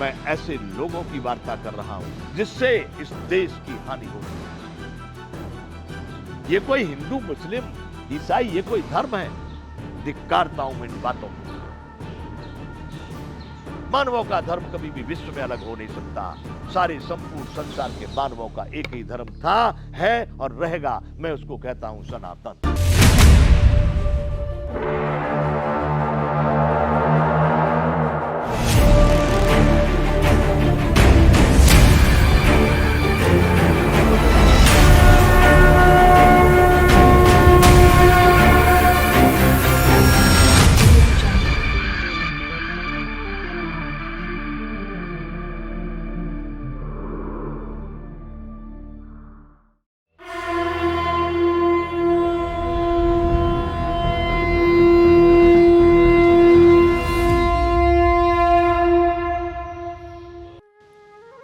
मैं ऐसे लोगों की वार्ता कर रहा हूं जिससे इस देश की हानि हो रही है। ये कोई हिंदू, मुस्लिम, ईसाई, ये कोई धर्म है? धिक्कारता हूं इन बातों को। मानवों का धर्म कभी भी विश्व में अलग हो नहीं सकता। सारे संपूर्ण संसार के मानवों का एक ही धर्म था, है और रहेगा। मैं उसको कहता हूं सनातन।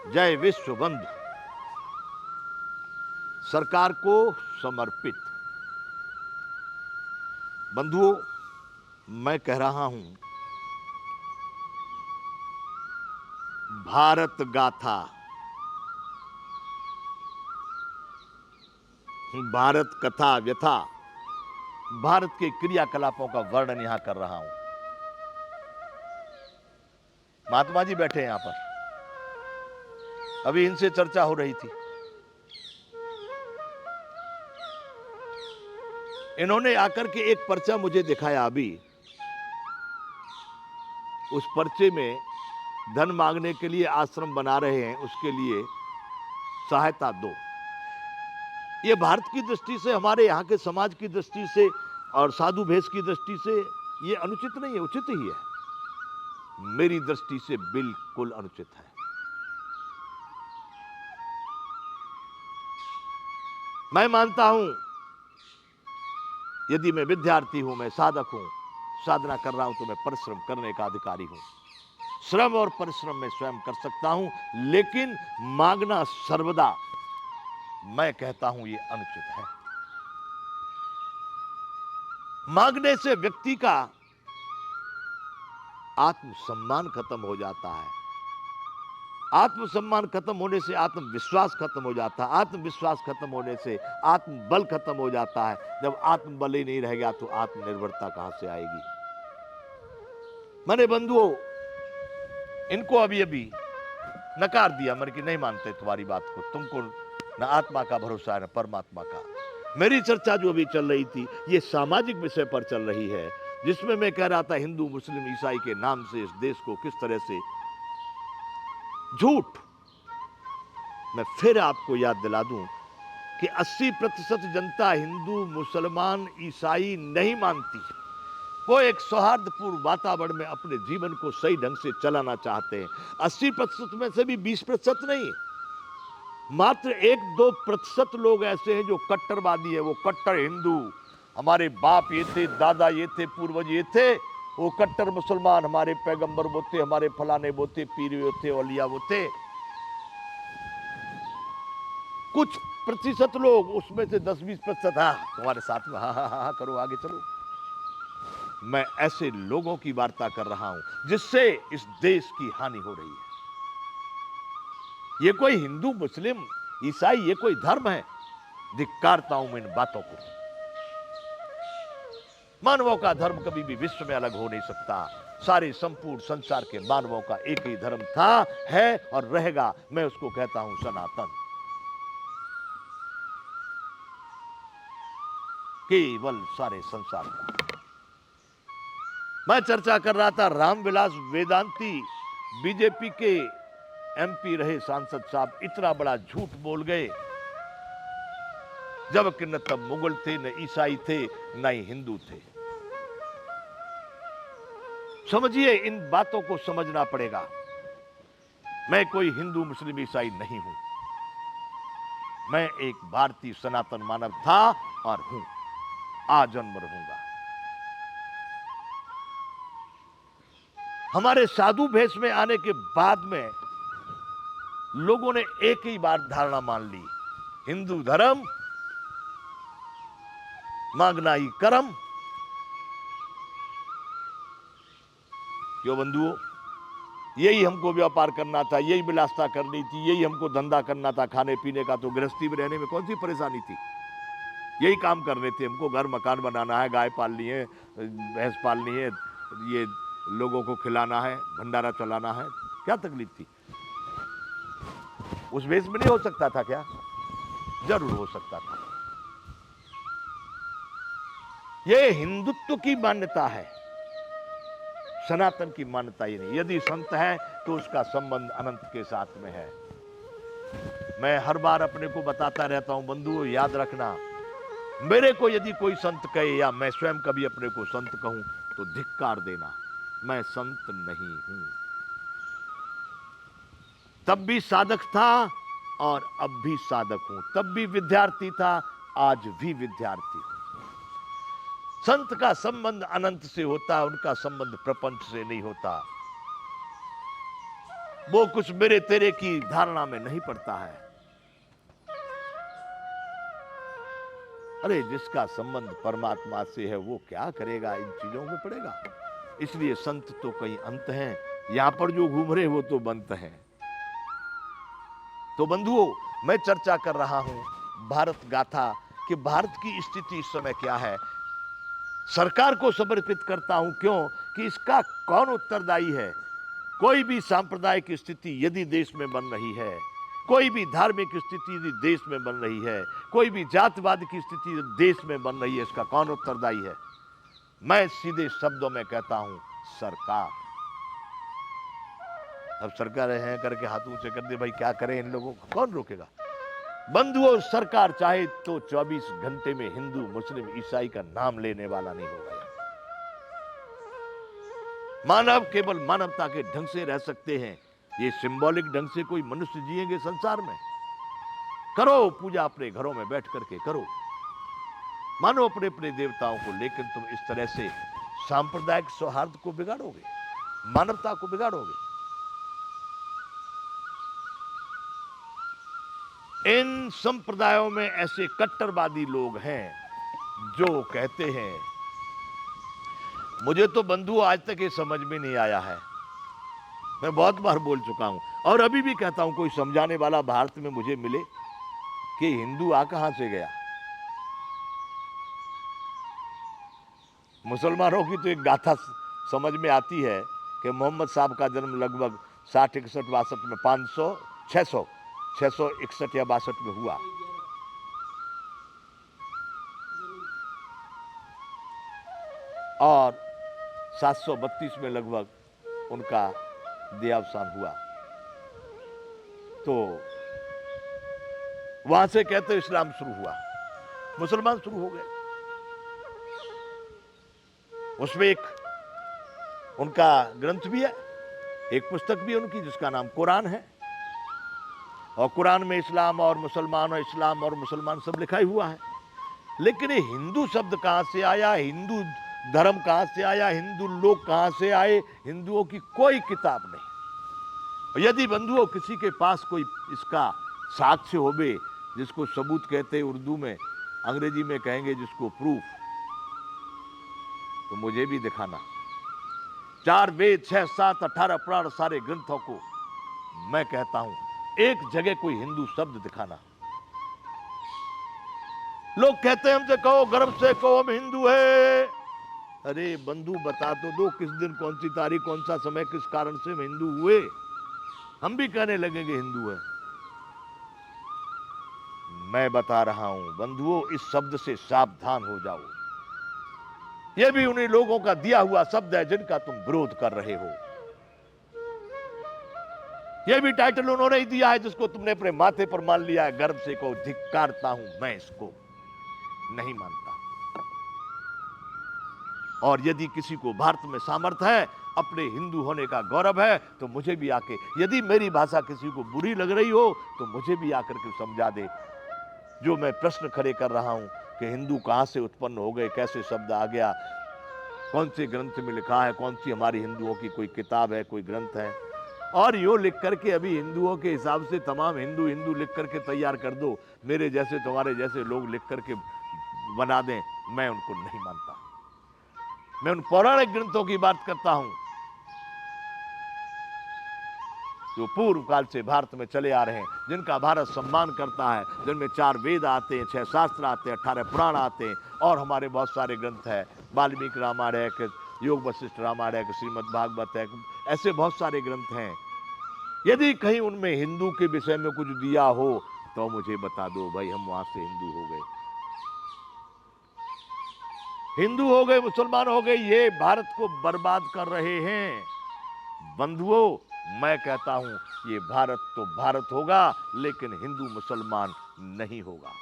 जय विश्व बंधु। सरकार को समर्पित बंधुओं, मैं कह रहा हूं, भारत गाथा, भारत कथा व्यथा, भारत के क्रियाकलापों का वर्णन यहां कर रहा हूं। महात्मा जी बैठे हैं यहां पर, अभी इनसे चर्चा हो रही थी। इन्होंने आकर के एक पर्चा मुझे दिखाया अभी। उस पर्चे में धन मांगने के लिए आश्रम बना रहे हैं, उसके लिए सहायता दो। ये भारत की दृष्टि से, हमारे यहाँ के समाज की दृष्टि से और साधु भेष की दृष्टि से ये अनुचित नहीं है, उचित ही है। मेरी दृष्टि से बिल्कुल अनुचित है। मैं मानता हूं, यदि मैं विद्यार्थी हूं, मैं साधक हूं, साधना कर रहा हूं, तो मैं परिश्रम करने का अधिकारी हूं। श्रम और परिश्रम में स्वयं कर सकता हूं, लेकिन मांगना सर्वदा, मैं कहता हूं, यह अनुचित है। मांगने से व्यक्ति का आत्मसम्मान खत्म हो जाता है। आत्मसम्मान खत्म होने से आत्मविश्वास खत्म हो जाता है। आत्मविश्वास खत्म होने से आत्मबल खत्म हो जाता है। जब आत्मबल ही नहीं रहेगा तो आत्मनिर्भरता कहां से आएगी? मैंने बंधुओं इनको अभी अभी नकार दिया, मैंने कि नहीं मानते तुम्हारी बात को, तुमको न आत्मा का भरोसा है न परमात्मा का। मेरी चर्चा जो अभी चल रही थी, ये सामाजिक विषय पर चल रही है, जिसमें मैं कह रहा था हिंदू, मुस्लिम, ईसाई के नाम से इस देश को किस तरह से झूठ। मैं फिर आपको याद दिला दूं कि 80% जनता हिंदू, मुसलमान, ईसाई नहीं मानती। वो एक सौहार्दपूर्ण वातावरण में अपने जीवन को सही ढंग से चलाना चाहते हैं। 80% में से भी 20% नहीं, मात्र 1-2% लोग ऐसे हैं जो कट्टरवादी है। वो कट्टर हिंदू, हमारे बाप ये थे, दादा ये थे, पूर्वज ये थे। वो कट्टर मुसलमान, हमारे पैगंबर वो थे, हमारे फलाने वो थे, पीर वो थे, औलिया वो थे। कुछ प्रतिशत लोग, उसमें से 10-20%, हाँ तुम्हारे साथ में, हाँ हाँ हाँ करो, आगे चलो। मैं ऐसे लोगों की वार्ता कर रहा हूं जिससे इस देश की हानि हो रही है। ये कोई हिंदू, मुस्लिम, ईसाई, ये कोई धर्म है? धिक्कारता हूं मैं इन बातों को। मानवों का धर्म कभी भी विश्व में अलग हो नहीं सकता। सारे संपूर्ण संसार के मानवों का एक ही धर्म था, है और रहेगा। मैं उसको कहता हूं सनातन। केवल सारे संसार का। मैं चर्चा कर रहा था, रामविलास वेदांती बीजेपी के एमपी रहे सांसद साहब इतना बड़ा झूठ बोल गए, जबकि न तब मुगल थे, न ईसाई थे, न ही हिंदू थे। समझिए, इन बातों को समझना पड़ेगा। मैं कोई हिंदू, मुस्लिम, ईसाई नहीं हूं। मैं एक भारतीय सनातन मानव था और हूं, आजन्म रहूंगा। हमारे साधु भेष में आने के बाद में लोगों ने एक ही बार धारणा मान ली, हिंदू धर्म, मांगना ही कर्म। क्यों बंधुओं? यही हमको व्यापार करना था, यही विलासता करनी थी, यही हमको धंधा करना था खाने पीने का, तो गृहस्थी में रहने में कौन सी परेशानी थी। यही काम करने थे हमको, घर मकान बनाना है, गाय पालनी है, भैंस पालनी है, ये लोगों को खिलाना है, भंडारा चलाना है, क्या तकलीफ थी। उस वेश में नहीं हो सकता था क्या? जरूर हो सकता था। ये हिंदुत्व की मान्यता है, सनातन की मान्यता ही नहीं। यदि संत है तो उसका संबंध अनंत के साथ में है। मैं हर बार अपने को बताता रहता हूं, बंधुओं याद रखना, मेरे को यदि कोई संत कहे या मैं स्वयं कभी अपने को संत कहूं तो धिक्कार देना, मैं संत नहीं हूं। तब भी साधक था और अब भी साधक हूं, तब भी विद्यार्थी था, आज भी विद्यार्थी हूं। संत का संबंध अनंत से होता है, उनका संबंध प्रपंच से नहीं होता। वो कुछ मेरे तेरे की धारणा में नहीं पड़ता है। अरे जिसका संबंध परमात्मा से है वो क्या करेगा, इन चीजों में पड़ेगा। इसलिए संत तो कहीं अंत हैं, यहां पर जो घूम रहे वो तो बंत हैं। तो बंधुओं, मैं चर्चा कर रहा हूं भारत गाथा कि भारत की स्थिति इस समय क्या है। सरकार को समर्पित करता हूं, क्यों कि इसका कौन उत्तरदायी है। कोई भी सांप्रदायिक स्थिति यदि देश में बन रही है, कोई भी धार्मिक स्थिति यदि देश में बन रही है, कोई भी जातिवाद की स्थिति देश में बन रही है, इसका कौन उत्तरदायी है? मैं सीधे शब्दों में कहता हूं, सरकार। अब सरकार है करके हाथ ऊंचे कर दे, भाई क्या करें इन लोगों को, कौन रोकेगा। बंधुओं, सरकार चाहे तो 24 घंटे में हिंदू मुस्लिम ईसाई का नाम लेने वाला नहीं होगा। मानव केवल मानवता के ढंग से रह सकते हैं। ये सिंबॉलिक ढंग से कोई मनुष्य जिएंगे संसार में? करो पूजा अपने घरों में बैठ करके करो, मानो अपने अपने देवताओं को, लेकिन तुम इस तरह से सांप्रदायिक सौहार्द को बिगाड़ोगे, मानवता को बिगाड़ोगे। इन संप्रदायों में ऐसे कट्टरवादी लोग हैं जो कहते हैं, मुझे तो बंधु आज तक ये समझ में नहीं आया है, मैं बहुत बार बोल चुका हूं और अभी भी कहता हूं, कोई समझाने वाला भारत में मुझे मिले कि हिंदू आ कहां से गया। मुसलमानों की तो एक गाथा समझ में आती है कि मोहम्मद साहब का जन्म लगभग 60 61 62 में 500 600 661 या 62 में हुआ। और 732 में लगभग उनका देहावसान हुआ। तो वहां से कहते इस्लाम शुरू हुआ, मुसलमान शुरू हो गए। उसमें एक उनका ग्रंथ भी है, एक पुस्तक भी है उनकी जिसका नाम कुरान है, और कुरान में इस्लाम और मुसलमान और इस्लाम और मुसलमान सब लिखा ही हुआ है। लेकिन ये हिंदू शब्द कहां से आया, हिंदू धर्म कहां से आया, हिंदू लोग कहां से आए, हिंदुओं की कोई किताब नहीं। यदि बंधुओं किसी के पास कोई इसका साक्ष्य होवे, जिसको सबूत कहते हैं उर्दू में, अंग्रेजी में कहेंगे जिसको प्रूफ, तो मुझे भी दिखाना। 4 वेद 6 7 18 पुराण सारे ग्रंथों को मैं कहता हूं, एक जगह कोई हिंदू शब्द दिखाना। लोग कहते हैं हमसे कहो, गर्व से कहो हम हिंदू है। अरे बंधु बता तो दो किस दिन, कौन सी तारीख, कौन सा समय, किस कारण से हम हिंदू हुए। हम भी कहने लगेंगे हिंदू है। मैं बता रहा हूं बंधुओं, इस शब्द से सावधान हो जाओ। यह भी उन्हीं लोगों का दिया हुआ शब्द है जिनका तुम विरोध कर रहे हो। यह भी टाइटल उन्होंने ही दिया है जिसको तुमने अपने माथे पर मान लिया है। गर्व से को धिक्कारता हूं, मैं इसको नहीं मानता। और यदि किसी को भारत में सामर्थ्य है, अपने हिंदू होने का गौरव है, तो मुझे भी आके, यदि मेरी भाषा किसी को बुरी लग रही हो तो मुझे भी आकर के समझा दे। जो मैं प्रश्न खड़े कर रहा हूं कि हिंदू कहां से उत्पन्न हो गए, कैसे शब्द आ गया, कौन से ग्रंथ में लिखा है, कौन सी हमारी हिंदुओं की कोई किताब है, कोई ग्रंथ है। और यो लिख करके अभी हिंदुओं के हिसाब से तमाम हिंदू हिंदू लिख करके तैयार कर दो, मेरे जैसे तुम्हारे जैसे लोग लिख करके बना दें, मैं उनको नहीं मानता। मैं उन पौराणिक ग्रंथों की बात करता हूं जो पूर्व काल से भारत में चले आ रहे हैं, जिनका भारत सम्मान करता है, जिनमें 4 वेद आते हैं, 6 शास्त्र आते हैं, 18 पुराण आते हैं और हमारे बहुत सारे ग्रंथ हैं। वाल्मीकि रामायण है, कि योग वशिष्ठ रामायण है, कि श्रीमद् भागवत है, ऐसे बहुत सारे ग्रंथ हैं। यदि कहीं उनमें हिंदू के विषय में कुछ दिया हो तो मुझे बता दो भाई, हम वहां से हिंदू हो गए। हिंदू हो गए, मुसलमान हो गए, ये भारत को बर्बाद कर रहे हैं। बंधुओं, मैं कहता हूं ये भारत तो भारत होगा, लेकिन हिंदू मुसलमान नहीं होगा।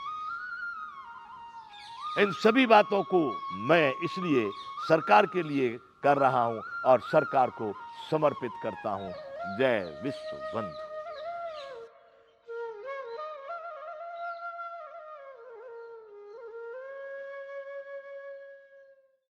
इन सभी बातों को मैं इसलिए सरकार के लिए कर रहा हूं और सरकार को समर्पित करता हूं। जय विश्व बंधु।